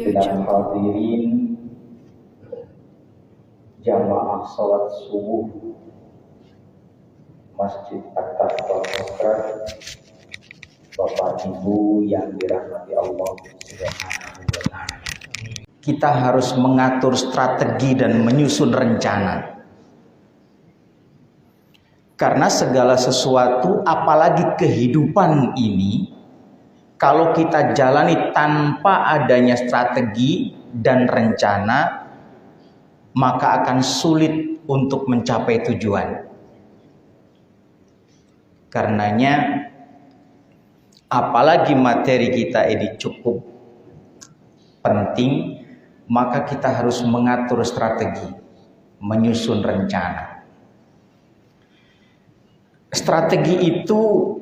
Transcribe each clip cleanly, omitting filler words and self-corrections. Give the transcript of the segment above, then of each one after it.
Sidang hadirin jamaah salat subuh Masjid At-Taqwa Mekah, Bapak Ibu yang dirahmati Allah Subhanahu wa Ta'ala. Kita harus mengatur strategi dan menyusun rencana. Karena segala sesuatu, apalagi kehidupan ini, kalau kita jalani tanpa adanya strategi dan rencana, maka akan sulit untuk mencapai tujuan. Karenanya, apalagi materi kita ini cukup penting, maka kita harus mengatur strategi, menyusun rencana. Strategi itu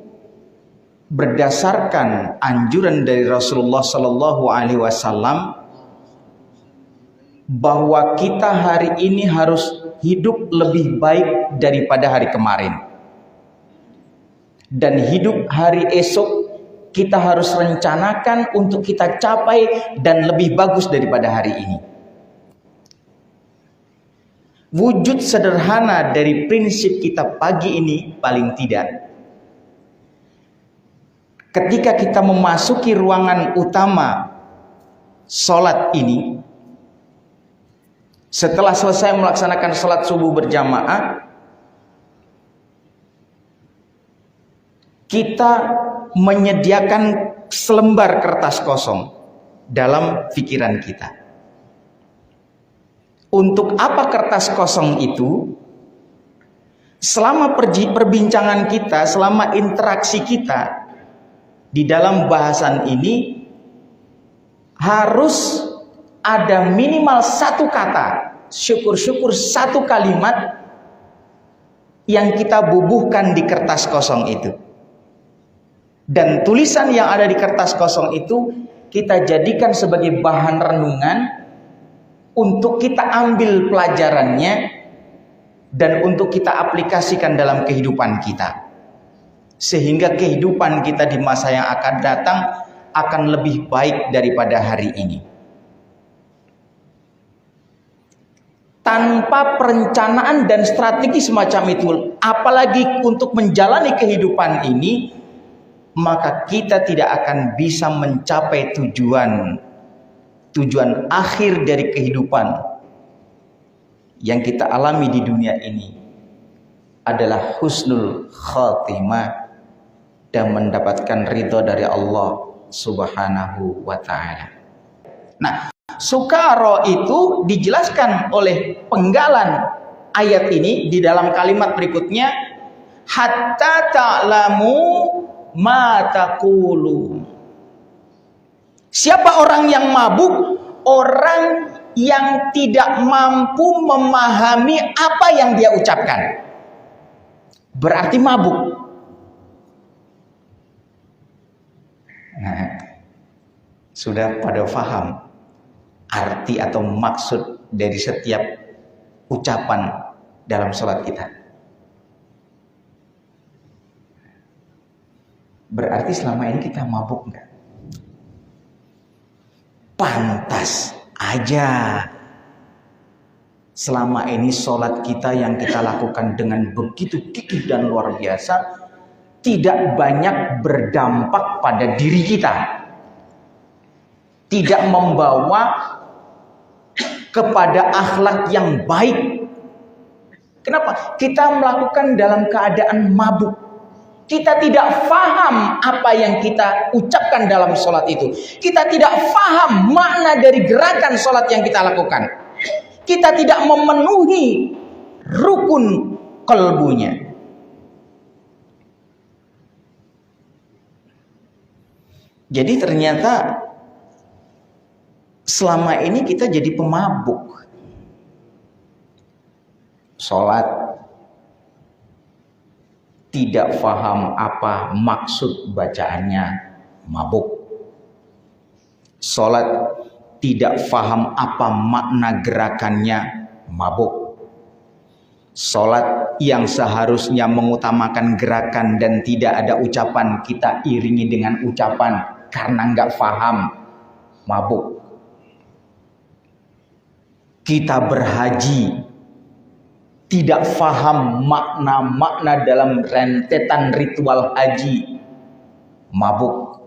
berdasarkan anjuran dari Rasulullah Sallallahu Alaihi Wasallam bahwa kita hari ini harus hidup lebih baik daripada hari kemarin, dan hidup hari esok kita harus rencanakan untuk kita capai dan lebih bagus daripada hari ini. Wujud sederhana dari prinsip kita pagi ini paling tidak, ketika kita memasuki ruangan utama sholat ini, setelah selesai melaksanakan sholat subuh berjamaah, kita menyediakan selembar kertas kosong dalam pikiran kita. Untuk apa kertas kosong itu? Selama perbincangan kita, selama interaksi kita di dalam bahasan ini, harus ada minimal satu kata, syukur-syukur satu kalimat yang kita bubuhkan di kertas kosong itu. Dan tulisan yang ada di kertas kosong itu kita jadikan sebagai bahan renungan untuk kita ambil pelajarannya dan untuk kita aplikasikan dalam kehidupan kita, sehingga kehidupan kita di masa yang akan datang akan lebih baik daripada hari ini. Tanpa perencanaan dan strategi semacam itu, apalagi untuk menjalani kehidupan ini, maka kita tidak akan bisa mencapai tujuan akhir dari kehidupan yang kita alami di dunia ini, adalah husnul khatimah dan mendapatkan ridho dari Allah Subhanahu wa Ta'ala. Nah, sukaro itu dijelaskan oleh penggalan ayat ini di dalam kalimat berikutnya, hatta ta'lamu ma taqulu. Siapa orang yang mabuk? Orang yang tidak mampu memahami apa yang dia ucapkan. Berarti mabuk. Nah, sudah pada paham arti atau maksud dari setiap ucapan dalam sholat kita. Berarti selama ini kita mabuk enggak? Pantas aja selama ini sholat kita yang kita lakukan dengan begitu gigih dan luar biasa tidak banyak berdampak pada diri kita, tidak membawa kepada akhlak yang baik. Kenapa? Kita melakukan dalam keadaan mabuk. Kita tidak faham apa yang kita ucapkan dalam sholat itu. Kita tidak faham makna dari gerakan sholat yang kita lakukan. Kita tidak memenuhi rukun qalbunya. Jadi ternyata selama ini kita jadi pemabuk. Sholat tidak faham apa maksud bacaannya, mabuk. Sholat tidak faham apa makna gerakannya, mabuk. Sholat yang seharusnya mengutamakan gerakan dan tidak ada ucapan, kita iringi dengan ucapan karena nggak faham, mabuk. kita berhaji tidak faham makna-makna dalam rentetan ritual haji, mabuk.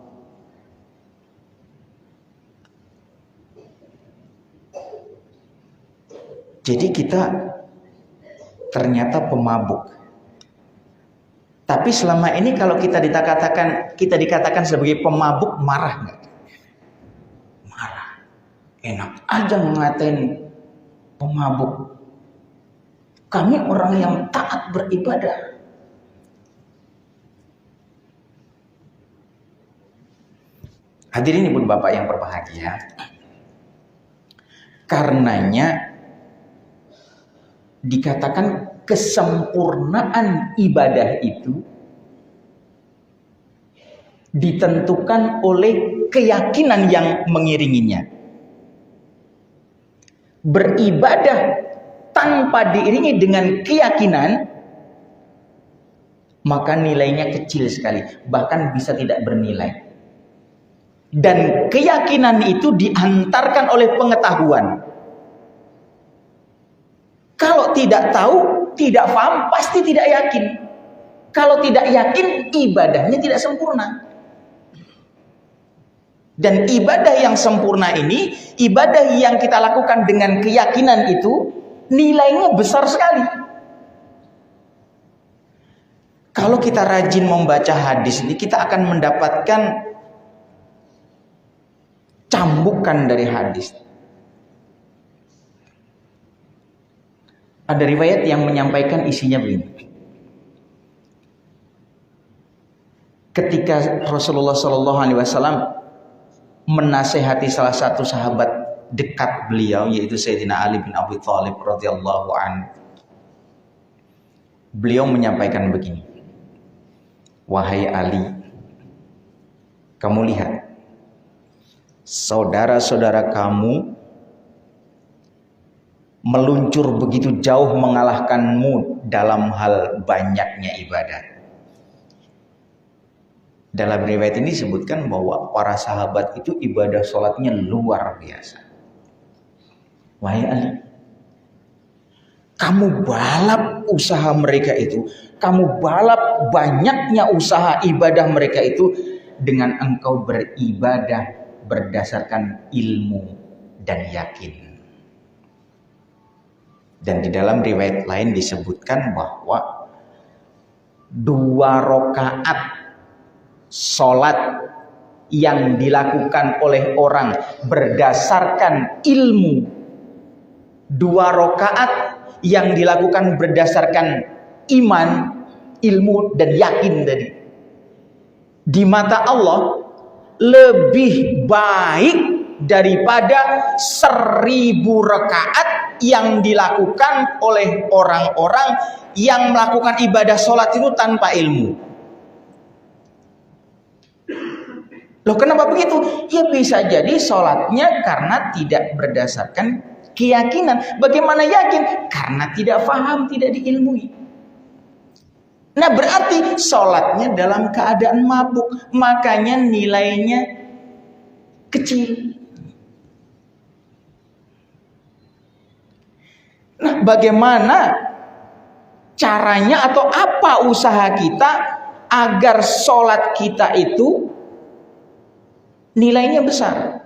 Jadi kita ternyata pemabuk. Tapi selama ini kalau kita dikatakan sebagai pemabuk, marah nggak? Marah. Enak aja ngatain pemabuk. Kami orang yang taat beribadah. Hadirin ibu bapak yang berbahagia. Karenanya dikatakan kesempurnaan ibadah itu ditentukan oleh keyakinan yang mengiringinya. Beribadah tanpa diiringi dengan keyakinan, maka nilainya kecil sekali, bahkan bisa tidak bernilai. Dan keyakinan itu diantarkan oleh pengetahuan. Kalau tidak tahu, tidak paham, pasti tidak yakin. Kalau tidak yakin, ibadahnya tidak sempurna. Dan ibadah yang sempurna ini, ibadah yang kita lakukan dengan keyakinan itu, nilainya besar sekali. Kalau kita rajin membaca hadis ini, kita akan mendapatkan cambukan dari hadis. Ada riwayat yang menyampaikan isinya begini. Ketika Rasulullah SAW menasehati salah satu sahabat dekat beliau, yaitu Sayyidina Ali bin Abi Thalib radhiyallahu anhu, beliau menyampaikan begini. Wahai Ali, kamu lihat saudara-saudara kamu meluncur begitu jauh mengalahkanmu dalam hal banyaknya ibadah. Dalam riwayat ini disebutkan bahwa para sahabat itu ibadah sholatnya luar biasa. Wahai Ali, kamu balap usaha mereka itu, kamu balap banyaknya usaha ibadah mereka itu dengan engkau beribadah berdasarkan ilmu dan yakin. Dan di dalam riwayat lain disebutkan bahwa 2 rakaat sholat yang dilakukan oleh orang berdasarkan ilmu, 2 rakaat yang dilakukan berdasarkan iman, ilmu dan yakin tadi, di mata Allah lebih baik daripada 1000 rakaat yang dilakukan oleh orang-orang yang melakukan ibadah sholat itu tanpa ilmu. Loh, kenapa begitu? Ya bisa jadi sholatnya karena tidak berdasarkan keyakinan. Bagaimana yakin? Karena tidak paham, tidak diilmui. Nah, berarti sholatnya dalam keadaan mabuk, makanya nilainya kecil. Nah, bagaimana caranya atau apa usaha kita agar sholat kita itu nilainya besar?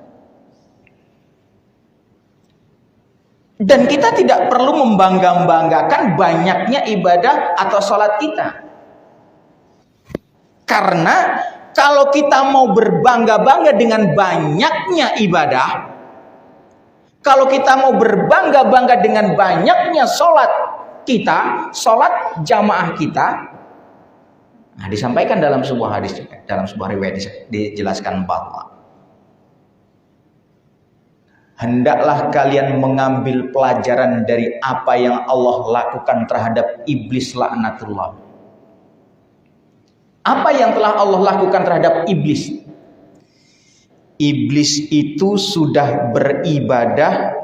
Dan kita tidak perlu membangga-banggakan banyaknya ibadah atau sholat kita. Karena kalau kita mau berbangga-bangga dengan banyaknya ibadah, kalau kita mau berbangga-bangga dengan banyaknya sholat kita, sholat jamaah kita, nah, disampaikan dalam sebuah hadis, dalam sebuah riwayat dijelaskan bahwa hendaklah kalian mengambil pelajaran dari apa yang Allah lakukan terhadap iblis laknatullah. Apa yang telah Allah lakukan terhadap iblis? Iblis itu sudah beribadah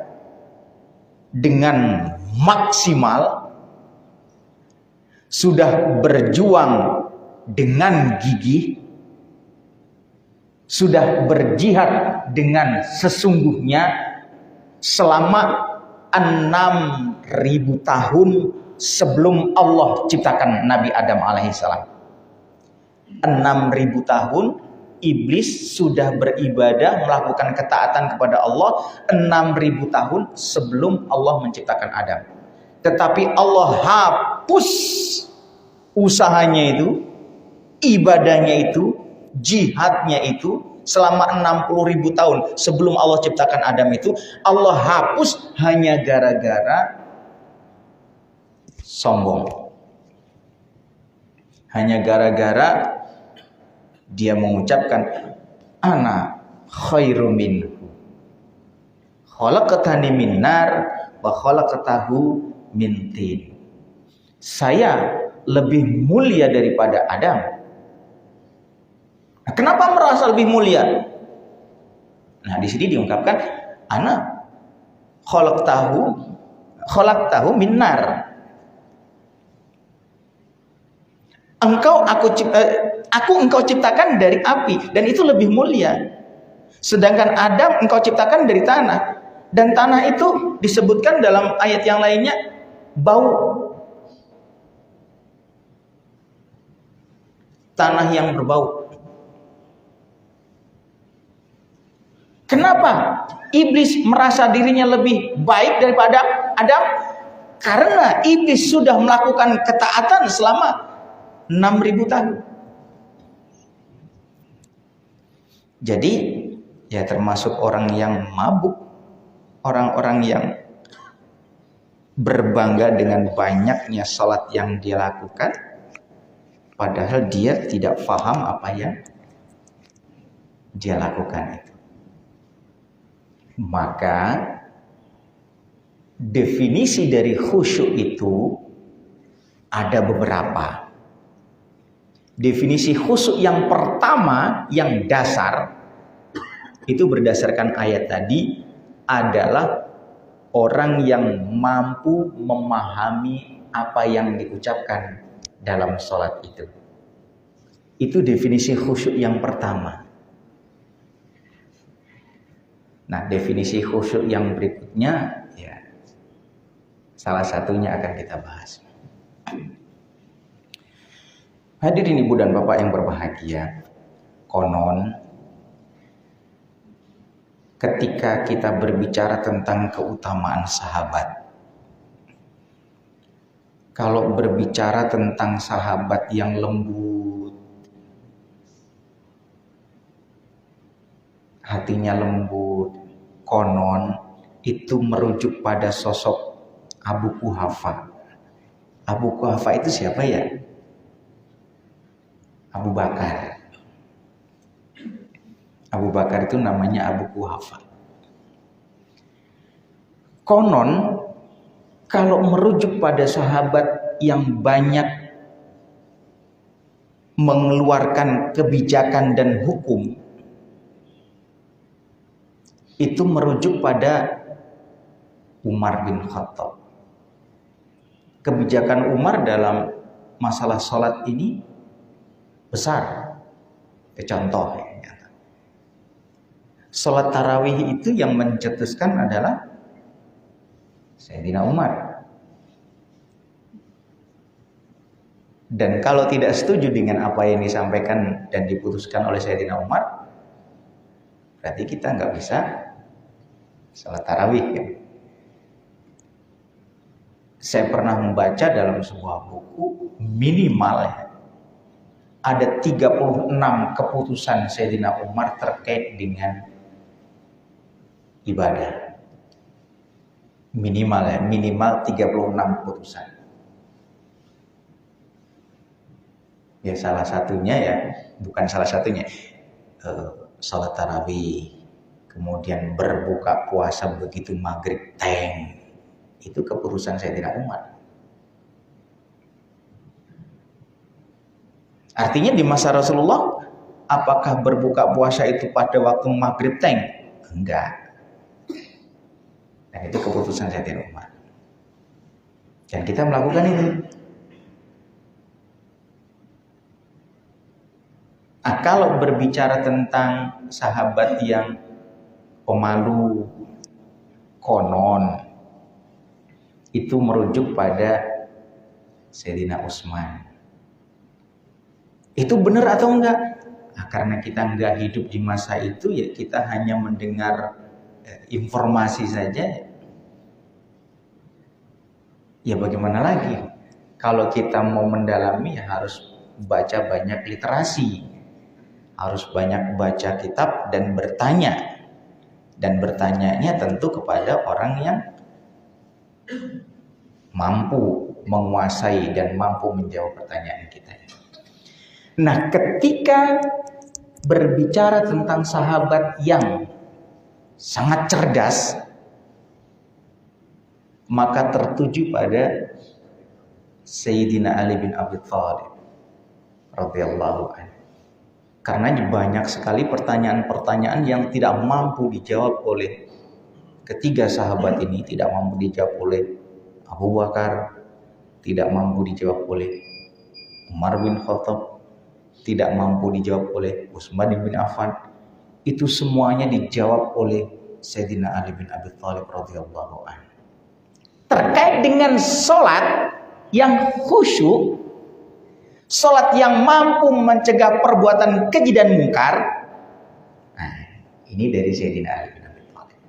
dengan maksimal, sudah berjuang dengan gigih, sudah berjihad dengan sesungguhnya selama 6.000 tahun sebelum Allah ciptakan Nabi Adam alaihissalam. 6.000 tahun iblis sudah beribadah, melakukan ketaatan kepada Allah 6.000 tahun sebelum Allah menciptakan Adam. Tetapi Allah hapus usahanya itu, ibadahnya itu, jihadnya itu selama 60.000 tahun sebelum Allah ciptakan Adam itu. Allah hapus hanya gara-gara sombong. Hanya gara-gara dia mengucapkan ana khairum minhu khalaqtani min nar wa khalaqtahu min tin. Saya lebih mulia daripada Adam. Nah, kenapa merasa lebih mulia? Nah, di sini diungkapkan ana khalaqtahu min nar. Engkau ciptakan dari api dan itu lebih mulia. Sedangkan Adam engkau ciptakan dari tanah, dan tanah itu disebutkan dalam ayat yang lainnya bau. Tanah yang berbau. Kenapa iblis merasa dirinya lebih baik daripada Adam? Karena iblis sudah melakukan ketaatan selama 6.000 tahun. Jadi ya termasuk orang yang mabuk, orang-orang yang berbangga dengan banyaknya salat yang dia lakukan, padahal dia tidak paham apa yang dia lakukan itu. Maka definisi dari khusyuk itu ada beberapa. Definisi khusyuk yang pertama, yang dasar, itu berdasarkan ayat tadi, adalah orang yang mampu memahami apa yang diucapkan dalam sholat itu. Itu definisi khusyuk yang pertama. Nah, definisi khusyuk yang berikutnya, ya, salah satunya akan kita bahas. Hadirin ibu dan bapak yang berbahagia, konon ketika kita berbicara tentang keutamaan sahabat, kalau berbicara tentang sahabat yang lembut, hatinya lembut, konon itu merujuk pada sosok Abu Quhafa. Abu Quhafa itu siapa ya? Abu Bakar. Abu Bakar itu namanya Abu Quhafa. Konon kalau merujuk pada sahabat yang banyak mengeluarkan kebijakan dan hukum, itu merujuk pada Umar bin Khattab. Kebijakan Umar dalam masalah sholat ini besar. Contoh, sholat tarawih itu yang mencetuskan adalah Sayyidina Umar. Dan kalau tidak setuju dengan apa yang disampaikan dan diputuskan oleh Sayyidina Umar, berarti kita nggak bisa sholat tarawih, ya. Saya pernah membaca dalam sebuah buku, minimal ada 36 keputusan Sayyidina Umar terkait dengan ibadah. Minimal 36 keputusan. Ya salah satunya ya, bukan salah satunya, sholat tarawih, kemudian berbuka puasa begitu maghrib teng, itu keputusan Sayyidina Umar. Artinya di masa Rasulullah, apakah berbuka puasa itu pada waktu maghrib teng? Enggak. Dan itu keputusan Sayyidina Umar. Dan kita melakukan itu. Nah, kalau berbicara tentang sahabat yang pemalu, konon itu merujuk pada Sayyidina Utsman. Itu benar atau enggak? Nah, karena kita enggak hidup di masa itu, ya kita hanya mendengar informasi saja. Ya bagaimana lagi? Kalau kita mau mendalami, ya harus baca banyak literasi, harus banyak baca kitab dan bertanya. Dan bertanyanya tentu kepada orang yang mampu menguasai dan mampu menjawab pertanyaan kita. Nah, ketika berbicara tentang sahabat yang sangat cerdas, maka tertuju pada Sayyidina Ali bin Abi Thalib radhiyallahu anhu. Karena banyak sekali pertanyaan-pertanyaan yang tidak mampu dijawab oleh ketiga sahabat ini, tidak mampu dijawab oleh Abu Bakar, tidak mampu dijawab oleh Umar bin Khattab, tidak mampu dijawab oleh Utsman bin Affan. Itu semuanya dijawab oleh Sayyidina Ali bin Abi Thalib radhiyallahu anhu. Terkait dengan sholat yang khusyuk, sholat yang mampu mencegah perbuatan keji dan mungkar. Nah, ini dari Sayyidina Ali bin Abi Thalib.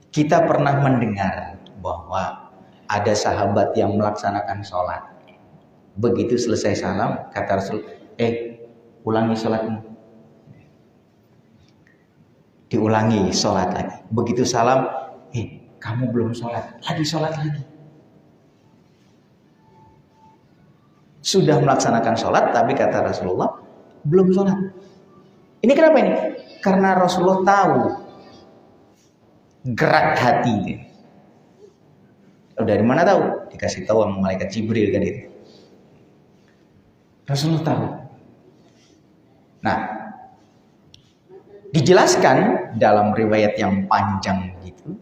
Kita pernah mendengar bahwa ada sahabat yang melaksanakan sholat. Begitu selesai salam, kata Rasul, ulangi sholatmu. Diulangi sholat lagi. Begitu salam, kamu belum sholat lagi. Sudah melaksanakan sholat, tapi kata Rasulullah belum sholat. Ini kenapa ini? Karena Rasulullah tahu gerak hati. Dari mana tahu? Dikasih tahu sama malaikat Jibril kan itu. Rasulullah tahu. Nah, dijelaskan dalam riwayat yang panjang gitu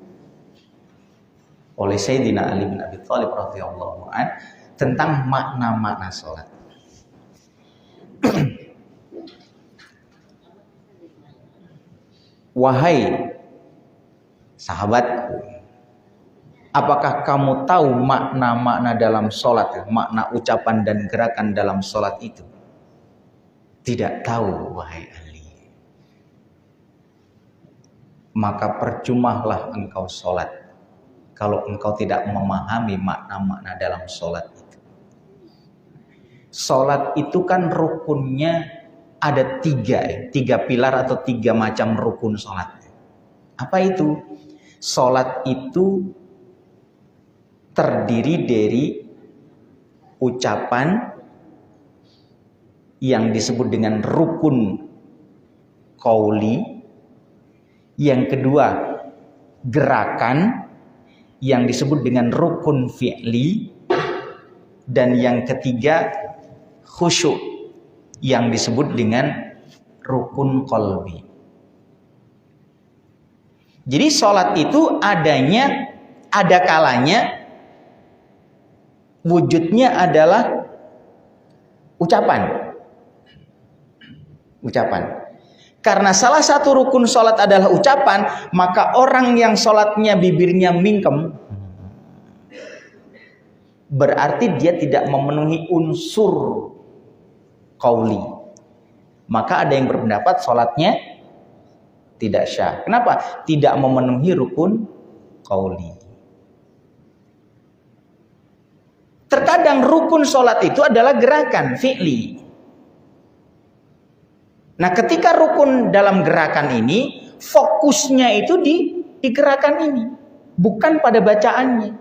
oleh Sayyidina Ali bin Abi Thalib radhiyallahu anhu tentang makna-makna sholat. Wahai sahabatku, apakah kamu tahu makna-makna dalam sholat, makna ucapan dan gerakan dalam sholat itu? Tidak tahu, wahai Ali. Maka percumalah engkau sholat kalau engkau tidak memahami makna-makna dalam sholat itu. Sholat itu kan rukunnya ada tiga pilar atau 3 macam rukun sholat. Apa itu? Sholat itu terdiri dari ucapan yang disebut dengan rukun qauli, yang kedua gerakan yang disebut dengan rukun fi'li, dan yang ketiga khusyuk yang disebut dengan rukun qalbi. Jadi sholat itu ada kalanya wujudnya adalah ucapan. Karena salah satu rukun sholat adalah ucapan, maka orang yang sholatnya bibirnya mingkem, berarti dia tidak memenuhi unsur qauli. Maka ada yang berpendapat sholatnya tidak syah. Kenapa? Tidak memenuhi rukun qauli. Terkadang rukun sholat itu adalah gerakan fi'li. Nah, ketika rukun dalam gerakan ini, fokusnya itu di gerakan ini, bukan pada bacaannya.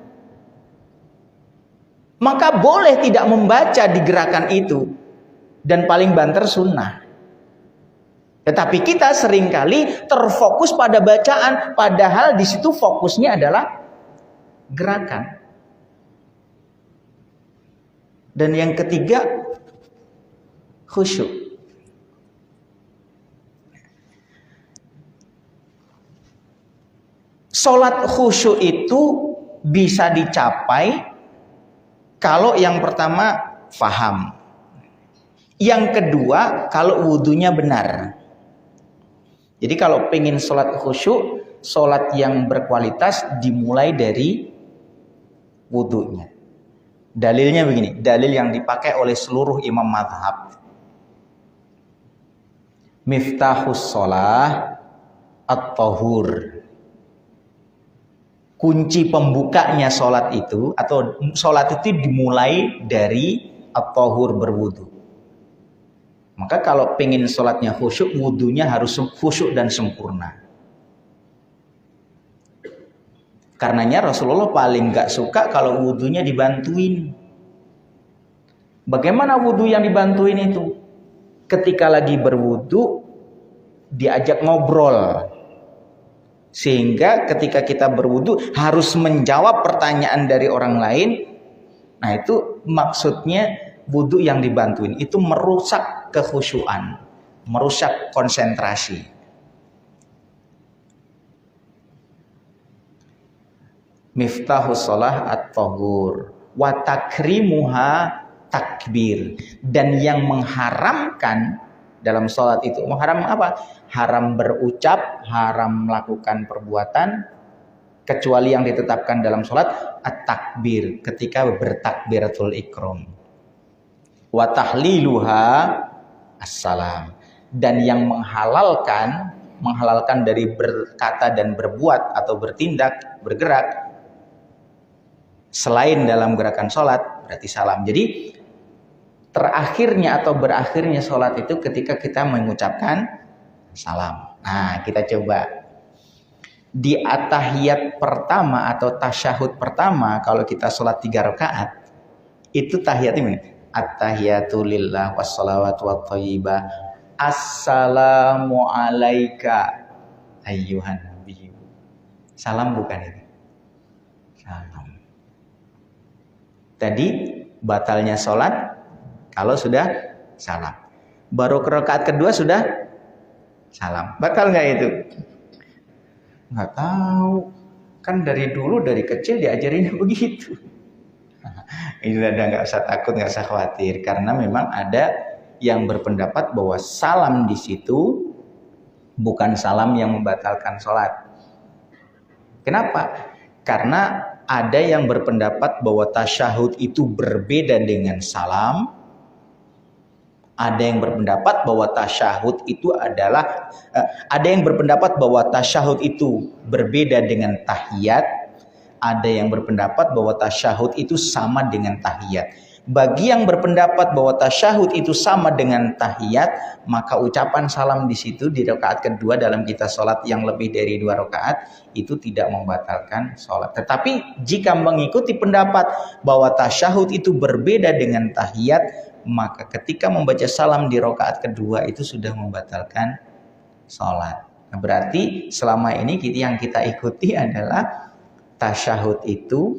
Maka boleh tidak membaca di gerakan itu, dan paling banter sunnah. Tetapi kita seringkali terfokus pada bacaan, padahal di situ fokusnya adalah gerakan. Dan yang ketiga, khusyuk. Sholat khusyuk itu bisa dicapai kalau yang pertama faham, yang kedua kalau wudhunya benar, Jadi kalau pengen sholat khusyuk, sholat yang berkualitas dimulai dari wudunya. Dalilnya begini, dalil yang dipakai oleh seluruh imam mazhab. Miftahus sholah at-tahur. Kunci pembukanya sholat itu, atau sholat itu dimulai dari at-tahur, berwudu. Maka kalau pengen sholatnya khusyuk, wudunya harus khusyuk dan sempurna. Karenanya Rasulullah paling gak suka kalau wudunya dibantuin. Bagaimana wudu yang dibantuin itu? Ketika lagi berwudu, diajak ngobrol. Sehingga ketika kita berwudu harus menjawab pertanyaan dari orang lain. Nah itu maksudnya wudu yang dibantuin. Itu merusak kekhusyuan, merusak konsentrasi. Miftahus shalah at-tahur wa takrimuha takbir. Dan yang mengharamkan dalam sholat itu, mengharam apa? Haram berucap, haram melakukan perbuatan, kecuali yang ditetapkan dalam sholat at-takbir, ketika bertakbiratul ikram. Wa tahliluha assalam. Dan yang menghalalkan dari berkata dan berbuat atau bertindak, bergerak selain dalam gerakan sholat, berarti salam. Jadi terakhirnya atau berakhirnya sholat itu ketika kita mengucapkan salam. Nah kita coba di at-tahiyat pertama atau tasyahud pertama, kalau kita sholat 3 rakaat, itu tahiyat ini, at-tahiyatu lillah wassalawatu watthayyibah, assalamu alaika ayyuhan nabiyyu. Salam bukan ini? Salam. Tadi batalnya sholat kalau sudah salam. Baru ke rakaat kedua sudah salam. Batal nggak itu? Nggak tahu. Kan dari dulu, dari kecil diajarinnya begitu. Ini udah nggak usah takut, nggak usah khawatir. Karena memang ada yang berpendapat bahwa salam di situ bukan salam yang membatalkan sholat. Kenapa? Karena ada yang berpendapat bahwa tasyahud itu berbeda dengan salam. Ada yang berpendapat bahwa tasyahud itu adalah ada yang berpendapat bahwa tasyahud itu berbeda dengan tahiyat. Ada yang berpendapat bahwa tasyahud itu sama dengan tahiyat. Bagi yang berpendapat bahwa tasyahud itu sama dengan tahiyat, maka ucapan salam di situ di rakaat kedua dalam kita sholat yang lebih dari 2 rakaat itu tidak membatalkan sholat. Tetapi jika mengikuti pendapat bahwa tasyahud itu berbeda dengan tahiyat, maka ketika membaca salam di rakaat kedua itu sudah membatalkan sholat. Nah, berarti selama ini yang kita ikuti adalah tasyahud itu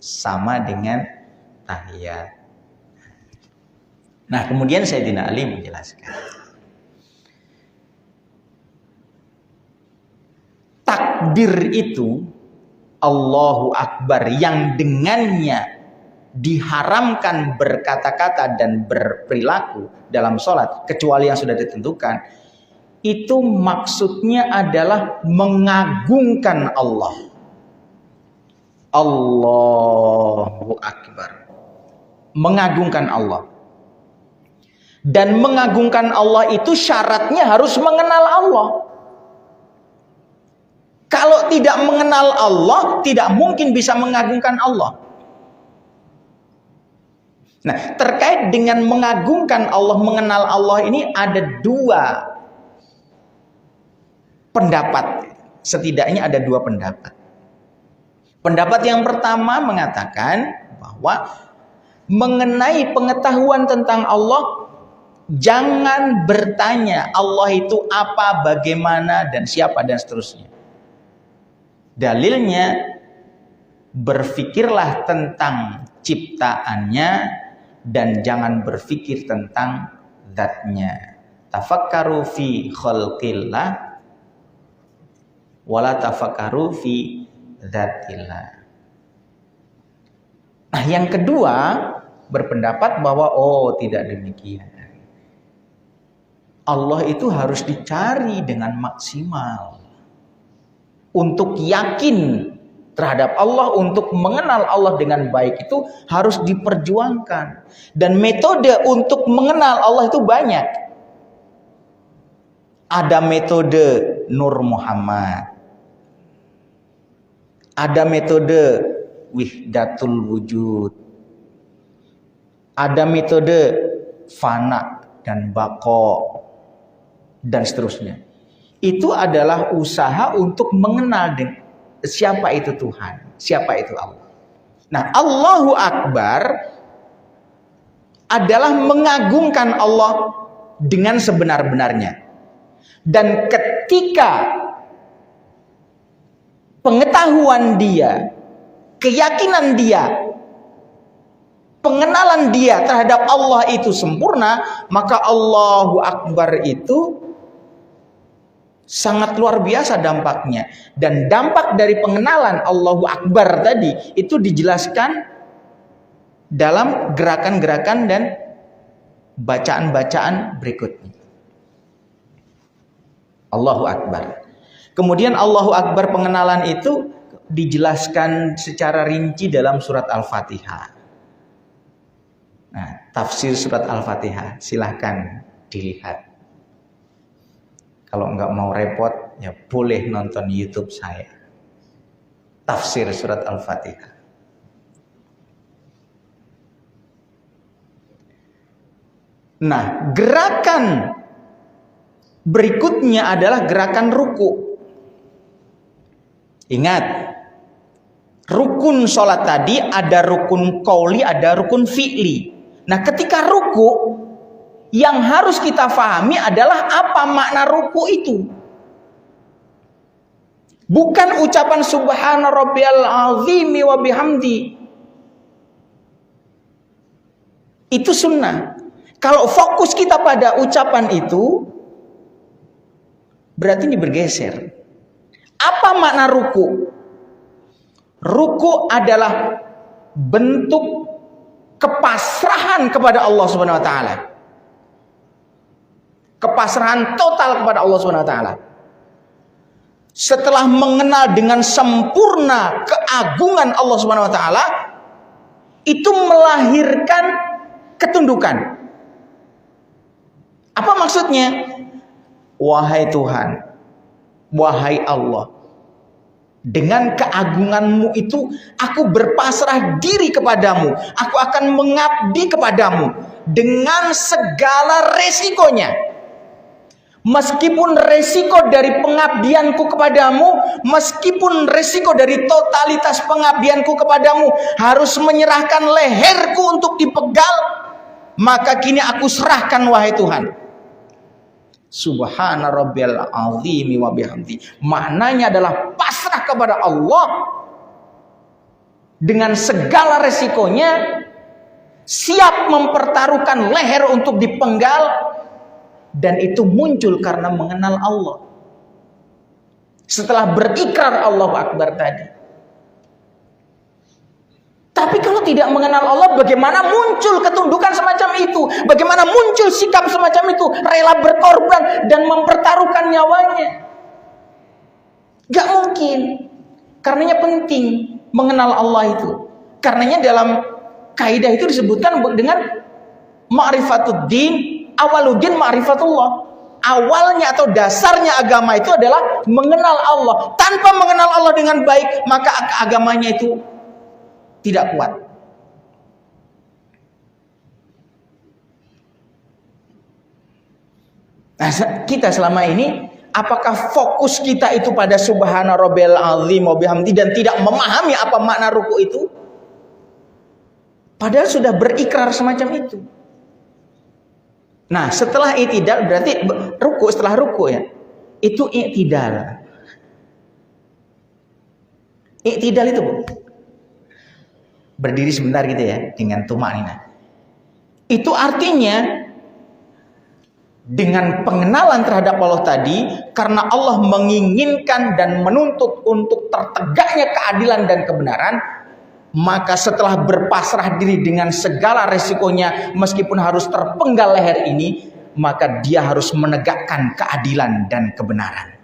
sama dengan tahiyat. Nah, kemudian Sayyidina Ali menjelaskan, takbir itu Allahu Akbar yang dengannya diharamkan berkata-kata dan berperilaku dalam sholat kecuali yang sudah ditentukan, itu maksudnya adalah mengagungkan Allah. Allahu Akbar, mengagungkan Allah. Dan mengagungkan Allah itu syaratnya harus mengenal Allah. Kalau tidak mengenal Allah, tidak mungkin bisa mengagungkan Allah. Nah, terkait dengan mengagungkan Allah, mengenal Allah ini ada 2 pendapat. Setidaknya ada 2 pendapat. Pendapat yang pertama mengatakan bahwa mengenai pengetahuan tentang Allah, jangan bertanya Allah itu apa, bagaimana, dan siapa, dan seterusnya. Dalilnya, berfikirlah tentang ciptaannya dan jangan berfikir tentang zatnya. Tafakkaru fi khalqillah wala tafakkaru fi zatillah. Nah, yang kedua berpendapat bahwa tidak demikian. Allah itu harus dicari dengan maksimal. Untuk yakin terhadap Allah, untuk mengenal Allah dengan baik itu harus diperjuangkan. Dan metode untuk mengenal Allah itu banyak. Ada metode Nur Muhammad. Ada metode Wihdatul Wujud. Ada metode Fana dan Baqo. Dan seterusnya. Itu adalah usaha untuk mengenal siapa itu Tuhan, siapa itu Allah. Nah, Allahu Akbar adalah mengagungkan Allah dengan sebenar-benarnya. Dan ketika pengetahuan dia, keyakinan dia, pengenalan dia terhadap Allah itu sempurna, maka Allahu Akbar itu sangat luar biasa dampaknya. Dan dampak dari pengenalan Allahu Akbar tadi itu dijelaskan dalam gerakan-gerakan dan bacaan-bacaan berikutnya. Allahu Akbar. Kemudian Allahu Akbar pengenalan itu dijelaskan secara rinci dalam surat Al-Fatihah. Nah, tafsir surat Al-Fatihah silahkan dilihat. Kalau nggak mau repot, ya boleh nonton YouTube saya. Tafsir surat Al-Fatihah. Nah, gerakan berikutnya adalah gerakan ruku. Ingat, rukun sholat tadi ada rukun qauli, ada rukun fi'li. Nah, ketika ruku, yang harus kita pahami adalah apa makna ruku itu. Bukan ucapan subhana rabbiyal azimi wa bihamdi. Itu sunnah. Kalau fokus kita pada ucapan itu, berarti ini bergeser. Apa makna ruku? Ruku adalah bentuk kepasrahan kepada Allah Subhanahu wa taala. Kepasrahan total kepada Allah Subhanahu wa taala. Setelah mengenal dengan sempurna keagungan Allah Subhanahu wa taala, itu melahirkan ketundukan. Apa maksudnya? Wahai Tuhan, wahai Allah, dengan keagunganmu itu aku berpasrah diri kepadamu. Aku akan mengabdi kepadamu dengan segala resikonya. Meskipun resiko dari pengabdianku kepadamu, meskipun resiko dari totalitas pengabdianku kepadamu harus menyerahkan leherku untuk dipegal, maka kini aku serahkan wahai Tuhan. Subhana rabbiyal azimi wa bihamdi. Maknanya adalah pasrah kepada Allah dengan segala resikonya, siap mempertaruhkan leher untuk dipenggal. Dan itu muncul karena mengenal Allah. Setelah berikrar Allahu Akbar tadi. Tapi kalau tidak mengenal Allah, bagaimana muncul ketundukan semacam itu? Bagaimana muncul sikap semacam itu? Rela berkorban dan mempertaruhkan nyawanya. Gak mungkin. Karenanya penting mengenal Allah itu. Karenanya dalam kaidah itu disebutkan dengan ma'rifatuddin, awaluddin ma'rifatullah. Awalnya atau dasarnya agama itu adalah mengenal Allah. Tanpa mengenal Allah dengan baik, maka agamanya itu tidak kuat. Nah, kita selama ini, apakah fokus kita itu pada subhana rabbiyal azim wa bihamdi dan tidak memahami apa makna ruku itu? Padahal sudah berikrar semacam itu. Nah, setelah i'tidal berarti ruku, setelah ruku ya. Itu i'tidal. I'tidal itu berdiri sebentar gitu ya dengan tumanina. Itu artinya dengan pengenalan terhadap Allah tadi, karena Allah menginginkan dan menuntut untuk tertegaknya keadilan dan kebenaran, maka setelah berpasrah diri dengan segala resikonya, meskipun harus terpenggal leher ini, maka dia harus menegakkan keadilan dan kebenaran.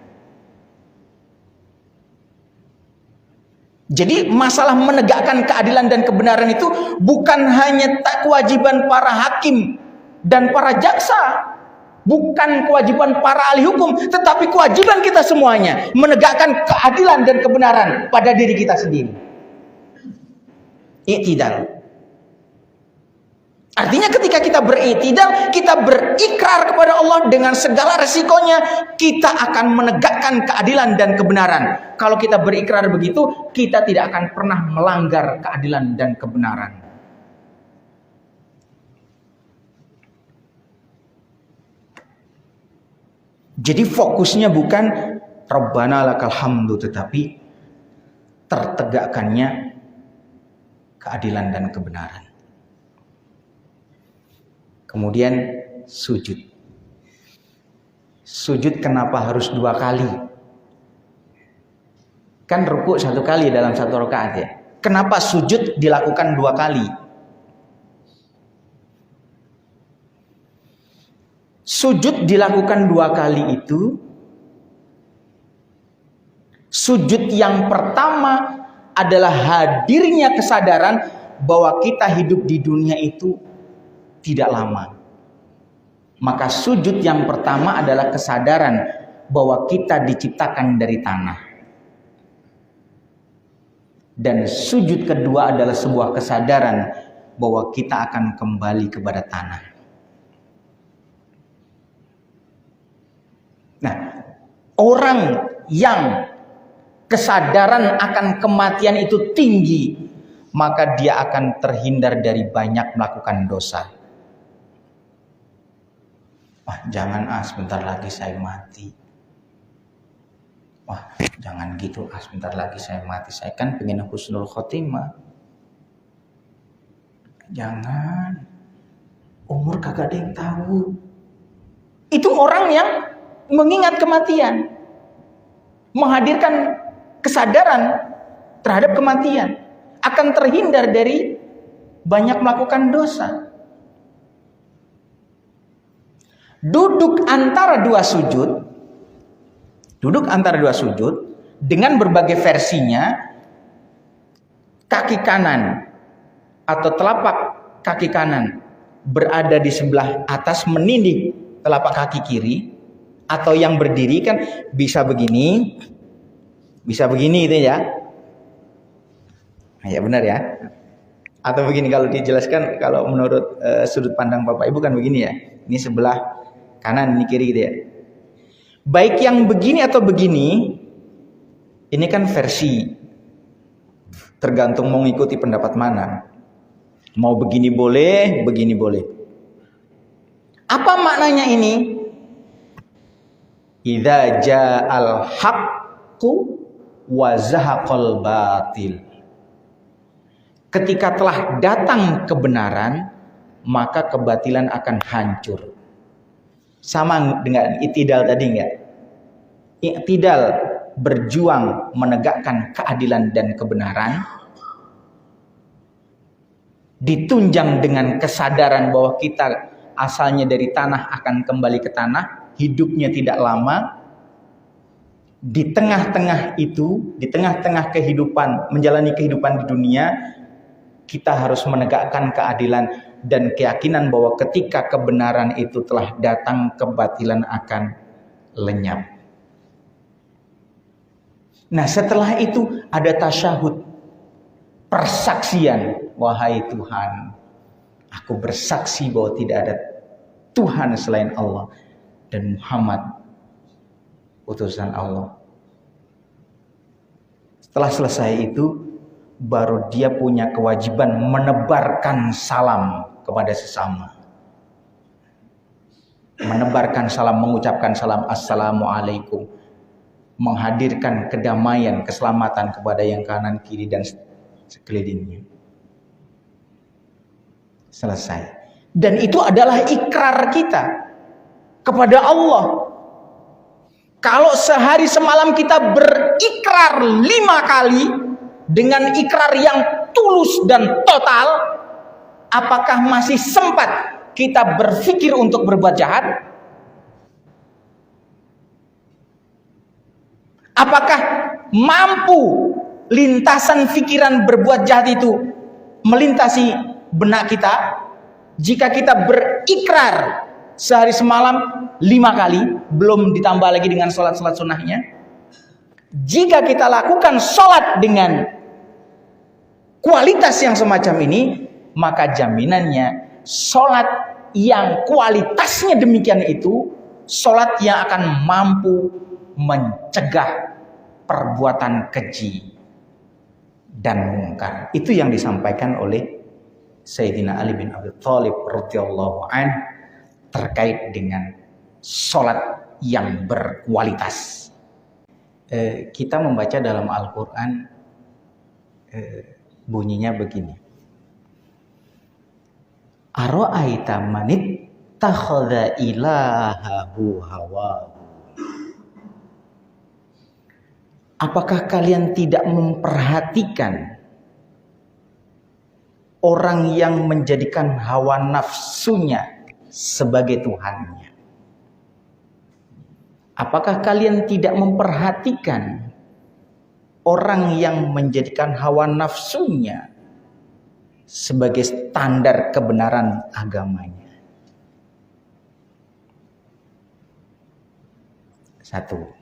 Jadi masalah menegakkan keadilan dan kebenaran itu bukan hanya kewajiban para hakim dan para jaksa, bukan kewajiban para ahli hukum, tetapi kewajiban kita semuanya menegakkan keadilan dan kebenaran pada diri kita sendiri. I'tidal. Artinya ketika kita beritidal, kita berikrar kepada Allah dengan segala resikonya, kita akan menegakkan keadilan dan kebenaran. Kalau kita berikrar begitu, kita tidak akan pernah melanggar keadilan dan kebenaran. Jadi fokusnya bukan Rabbana lakal hamdu, tetapi tertegakkannya keadilan dan kebenaran. Kemudian sujud. Sujud kenapa harus 2 kali? Kan rukuk 1 kali dalam 1 rakaat ya. Kenapa sujud dilakukan 2 kali? Sujud dilakukan 2 kali itu, sujud yang pertama adalah hadirnya kesadaran bahwa kita hidup di dunia itu tidak lama. Maka sujud yang pertama adalah kesadaran bahwa kita diciptakan dari tanah. Dan sujud kedua adalah sebuah kesadaran bahwa kita akan kembali kepada tanah. Nah, orang yang kesadaran akan kematian itu tinggi, maka dia akan terhindar dari banyak melakukan dosa. Wah, jangan sebentar lagi saya mati. Wah, jangan gitu sebentar lagi saya mati. Saya kan pengen husnul khotimah. Jangan. Umur kagak ada yang tahu. Itu orang yang mengingat kematian. Menghadirkan kesadaran terhadap kematian. Akan terhindar dari banyak melakukan dosa. Duduk antara 2 sujud dengan berbagai versinya, kaki kanan atau telapak kaki kanan berada di sebelah atas menindih telapak kaki kiri, atau yang berdiri kan bisa begini itu ya. Ya benar ya. Atau begini kalau dijelaskan, kalau menurut sudut pandang Bapak Ibu kan begini ya. Ini sebelah kanan, ini kiri gitu ya. Baik yang begini atau begini, ini kan versi. Tergantung mau mengikuti pendapat mana. Mau begini boleh, begini boleh. Apa maknanya ini? Idza ja'al haqqu wa zahaqal batil. Ketika telah datang kebenaran, maka kebatilan akan hancur. Sama dengan i'tidal tadi enggak? I'tidal berjuang menegakkan keadilan dan kebenaran, ditunjang dengan kesadaran bahwa kita asalnya dari tanah akan kembali ke tanah, hidupnya tidak lama. Di tengah-tengah itu, di tengah-tengah kehidupan, menjalani kehidupan di dunia, kita harus menegakkan keadilan dan keyakinan bahwa ketika kebenaran itu telah datang, kebatilan akan lenyap. Nah, setelah itu ada tasyahud, persaksian. Wahai Tuhan, aku bersaksi bahwa tidak ada Tuhan selain Allah dan Muhammad utusan Allah. Setelah selesai itu, baru dia punya kewajiban menebarkan salam kepada sesama. Menebarkan salam, mengucapkan salam, assalamualaikum. Menghadirkan kedamaian, keselamatan kepada yang kanan, kiri, dan sekelilingnya. Selesai. Dan itu adalah ikrar kita kepada Allah. Kalau sehari semalam kita berikrar 5 kali dengan ikrar yang tulus dan total, apakah masih sempat kita berpikir untuk berbuat jahat? Apakah mampu lintasan pikiran berbuat jahat itu melintasi benak kita? Jika kita berikrar sehari semalam 5 kali, belum ditambah lagi dengan sholat-sholat sunnahnya. Jika kita lakukan sholat dengan kualitas yang semacam ini, maka jaminannya sholat yang kualitasnya demikian itu, sholat yang akan mampu mencegah perbuatan keji dan mungkar. Itu yang disampaikan oleh Sayyidina Ali bin Abi Thalib radhiyallahu anhu terkait dengan sholat yang berkualitas. Kita membaca dalam Al-Quran, bunyinya begini. Ara'aita manit takhadha ilahahu hawahu. Apakah kalian tidak memperhatikan orang yang menjadikan hawa nafsunya sebagai Tuhannya? Apakah kalian tidak memperhatikan orang yang menjadikan hawa nafsunya sebagai standar kebenaran agamanya? Satu.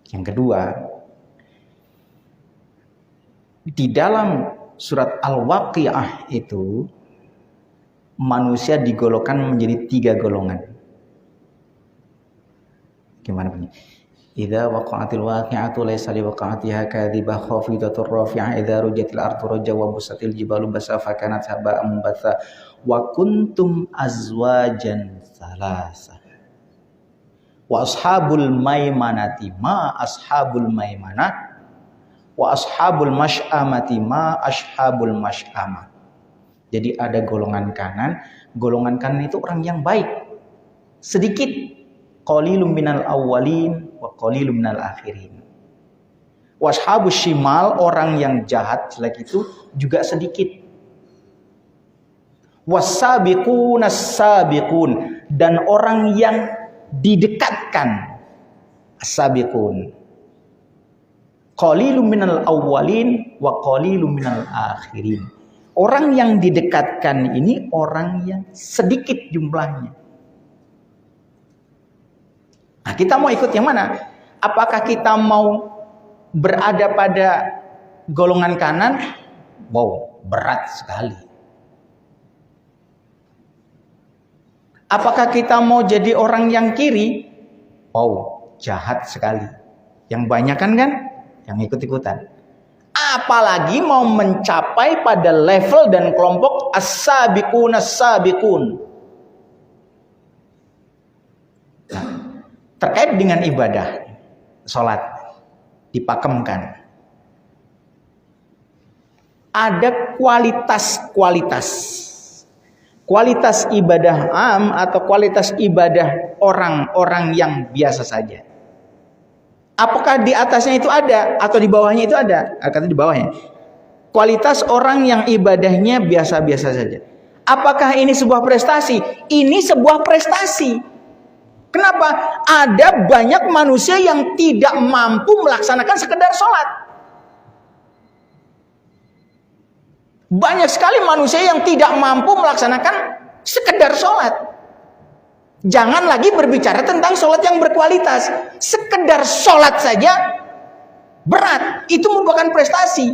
Yang kedua, di dalam surat Al-Waqiah itu manusia digolongkan menjadi 3 golongan. Gimana bunyi? Idza waqa'atil waqi'atu laysa liwaqa'atiha kadhibah khafidatur rafi'ah idza rujatil ardu rajja wa busatil jibalu basa fa kanat haba'an munbatha wa kuntum azwajan thalatha. Wa ashabul maimanati ma ashabul maimanah wa ashabul masy'amati ma ashabul masy'amah. Jadi ada golongan kanan itu orang yang baik. Sedikit. Qalilum minal awwalin wa qalilum minal akhirin. Wa ashabus shimal, orang yang jahat jelek itu juga sedikit. Wasabiqunas sabiqun, dan orang yang didekatkan, as-sabiqun. Qalilum minal awwalin wa qalilum minal akhirin. Orang yang didekatkan ini orang yang sedikit jumlahnya. Nah, kita mau ikut yang mana? Apakah kita mau berada pada golongan kanan? Wow, berat sekali. Apakah kita mau jadi orang yang kiri? Oh, jahat sekali. Yang banyak kan yang ikut-ikutan. Apalagi mau mencapai pada level dan kelompok as-sabiqun as-sabiqun. Nah, terkait dengan ibadah, sholat, dipakemkan. Ada kualitas-kualitas. Kualitas ibadah am atau kualitas ibadah orang-orang yang biasa saja. Apakah di atasnya itu ada atau di bawahnya itu ada? Kata di bawahnya. Kualitas orang yang ibadahnya biasa-biasa saja. Apakah ini sebuah prestasi? Ini sebuah prestasi. Kenapa? Ada banyak manusia yang tidak mampu melaksanakan sekedar sholat. Banyak sekali manusia yang tidak mampu melaksanakan sekedar sholat. Jangan lagi berbicara tentang sholat yang berkualitas. Sekedar sholat saja berat. Itu merupakan prestasi.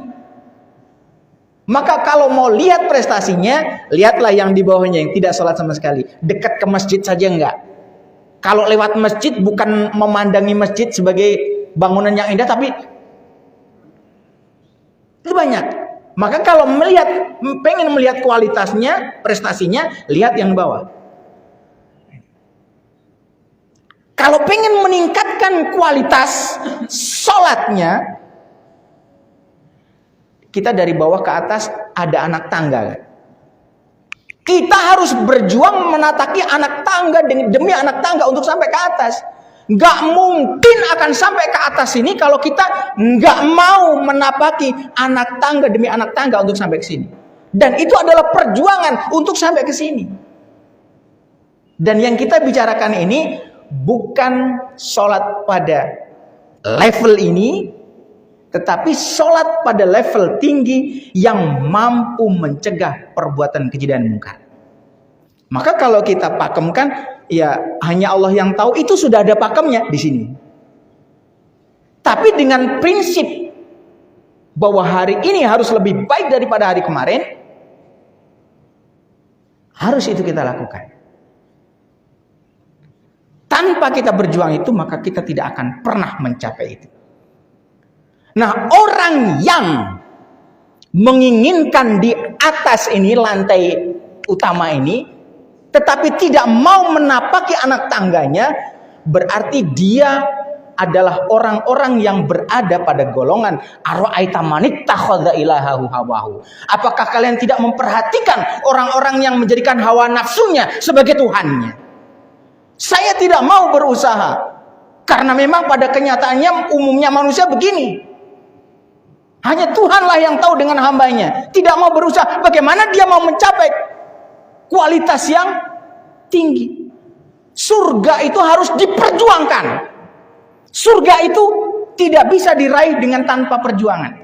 Maka kalau mau lihat prestasinya, lihatlah yang di bawahnya, yang tidak sholat sama sekali. Dekat ke masjid saja enggak. Kalau lewat masjid bukan memandangi masjid sebagai bangunan yang indah, tapi itu banyak. Maka kalau pengen melihat kualitasnya, prestasinya, lihat yang bawah. Kalau pengen meningkatkan kualitas sholatnya, kita dari bawah ke atas ada anak tangga. Kita harus berjuang menataki anak tangga demi anak tangga untuk sampai ke atas. Gak mungkin akan sampai ke atas ini kalau kita gak mau menapaki anak tangga demi anak tangga untuk sampai ke sini. Dan itu adalah perjuangan untuk sampai ke sini. Dan yang kita bicarakan ini bukan sholat pada level ini, tetapi sholat pada level tinggi yang mampu mencegah perbuatan keji dan mungkar. Maka kalau kita pakemkan, ya hanya Allah yang tahu, itu sudah ada pakemnya di sini. Tapi dengan prinsip bahwa hari ini harus lebih baik daripada hari kemarin, harus itu kita lakukan. Tanpa kita berjuang itu, maka kita tidak akan pernah mencapai itu. Nah, orang yang menginginkan di atas ini, lantai utama ini, tetapi tidak mau menapaki anak tangganya, berarti dia adalah orang-orang yang berada pada golongan ara'aita man ittakhadha ilahahu hawahu. Apakah kalian tidak memperhatikan orang-orang yang menjadikan hawa nafsunya sebagai Tuhannya? Saya tidak mau berusaha, karena memang pada kenyataannya umumnya manusia begini. Hanya Tuhanlah yang tahu dengan hambanya. Tidak mau berusaha, bagaimana dia mau mencapai kualitas yang tinggi. Surga itu harus diperjuangkan. Surga itu tidak bisa diraih dengan tanpa perjuangan.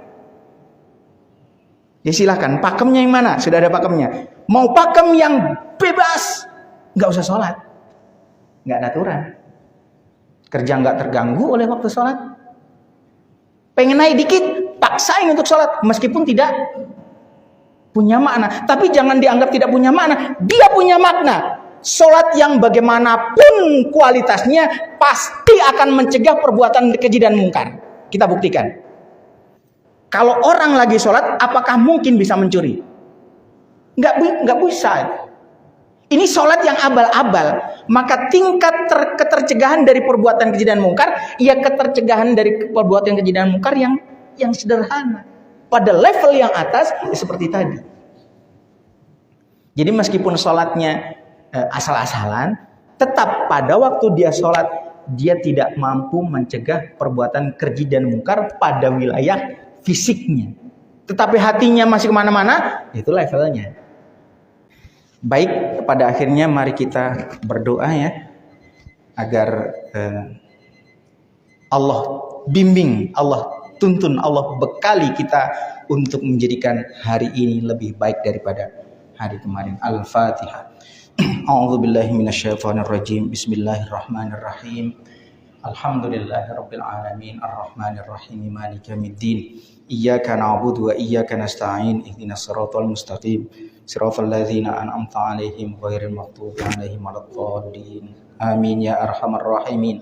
Ya silahkan, pakemnya yang mana? Sudah ada pakemnya. Mau pakem yang bebas, nggak usah sholat, nggak ada aturan, kerja nggak terganggu oleh waktu sholat. Pengen naik dikit, paksain untuk sholat meskipun tidak punya makna. Tapi jangan dianggap tidak punya makna, dia punya makna. Sholat yang bagaimanapun kualitasnya pasti akan mencegah perbuatan keji dan mungkar. Kita buktikan. Kalau orang lagi sholat, apakah mungkin bisa mencuri? Nggak bisa. Ini sholat yang abal-abal. Maka tingkat ketercegahan dari perbuatan keji dan mungkar, ya ketercegahan dari perbuatan keji dan mungkar yang sederhana. Pada level yang atas, seperti tadi. Jadi meskipun sholatnya asal-asalan, tetap pada waktu dia sholat, dia tidak mampu mencegah perbuatan keji dan mungkar pada wilayah fisiknya. Tetapi hatinya masih kemana-mana, itu levelnya. Baik, pada akhirnya mari kita berdoa ya, agar Allah bimbing, Allah tuntun, Allah bekali kita untuk menjadikan hari ini lebih baik daripada hari kemarin. Al-Fatihah. A'udzubillahi minasyaitonirrajim. Bismillahirrahmanirrahim. Alhamdulillahirabbil alamin arrahmanir rahim maliki yaumiddin. Iyyaka na'budu wa iyyaka nasta'in. Ihdinas siratal mustaqim. Siratal ladzina an'amta 'alaihim ghairil maghdubi 'alaihim waladdallin. Amin ya arhamar rahimin.